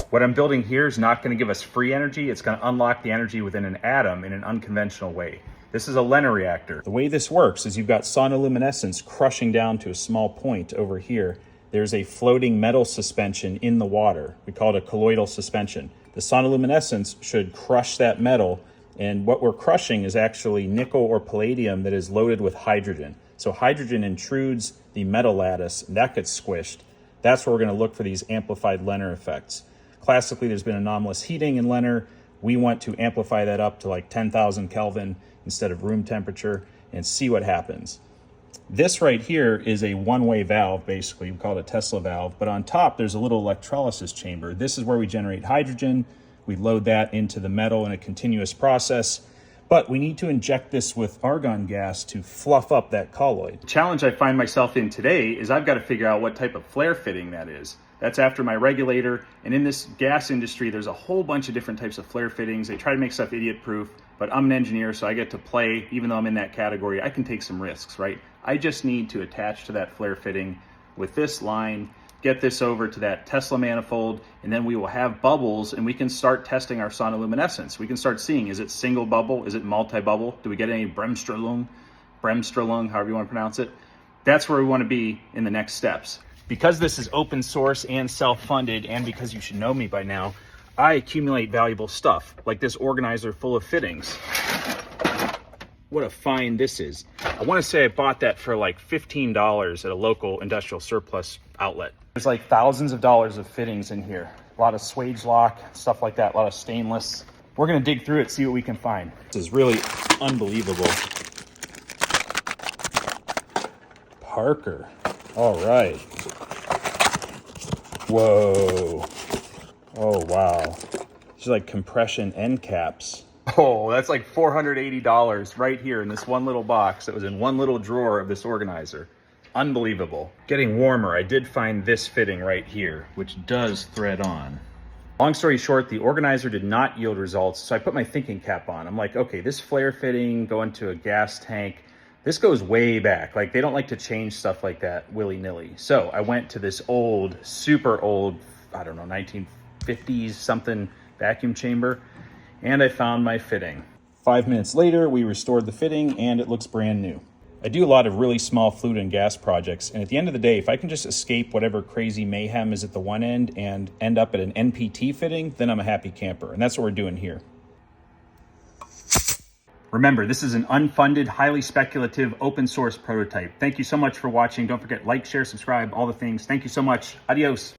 What I'm building here is not going to give us free energy. It's going to unlock the energy within an atom in an unconventional way. This is a LENR reactor. The way this works is you've got sonoluminescence crushing down to a small point over here. There's a floating metal suspension in the water. We call it a colloidal suspension. The sonoluminescence should crush that metal, and what we're crushing is actually nickel or palladium that is loaded with hydrogen. So hydrogen intrudes the metal lattice, and that gets squished. That's where we're going to look for these amplified LENR effects. Classically, there's been anomalous heating in LENR. We want to amplify that up to like 10,000 Kelvin instead of room temperature and see what happens. This right here is a one-way valve, basically. We call it a Tesla valve, but on top there's a little electrolysis chamber. This is where we generate hydrogen. We load that into the metal in a continuous process, but we need to inject this with argon gas to fluff up that colloid. The challenge I find myself in today is I've got to figure out what type of flare fitting that is. That's after my regulator, and in this gas industry, there's a whole bunch of different types of flare fittings. They try to make stuff idiot-proof, but I'm an engineer, so I get to play. Even though I'm in that category, I can take some risks, right? I just need to attach to that flare fitting with this line, get this over to that Tesla manifold, and then we will have bubbles, and we can start testing our sonoluminescence. We can start seeing, is it single bubble? Is it multi-bubble? Do we get any Bremsstrahlung, however you want to pronounce it? That's where we want to be in the next steps. Because this is open source and self-funded, and because you should know me by now, I accumulate valuable stuff, like this organizer full of fittings. What a find this is. I want to say I bought that for like $15 at a local industrial surplus outlet. There's like thousands of dollars of fittings in here. A lot of swage lock, stuff like that, a lot of stainless. We're gonna dig through it, see what we can find. This is really unbelievable. Parker, all right. Whoa. Oh, wow. These are like compression end caps. Oh, that's like $480 right here in this one little box that was in one little drawer of this organizer. Unbelievable. Getting warmer, I did find this fitting right here, which does thread on. Long story short, the organizer did not yield results, so I put my thinking cap on. I'm like, okay, this flare fitting going to a gas tank, this goes way back. Like, they don't like to change stuff like that willy-nilly. So I went to this old, super old, I don't know, 1950s something vacuum chamber, and I found my fitting. 5 minutes later, we restored the fitting, and it looks brand new. I do a lot of really small fluid and gas projects, and at the end of the day, if I can just escape whatever crazy mayhem is at the one end and end up at an NPT fitting, then I'm a happy camper, and that's what we're doing here. Remember, this is an unfunded, highly speculative, open source prototype. Thank you so much for watching. Don't forget, like, share, subscribe, all the things. Thank you so much. Adios.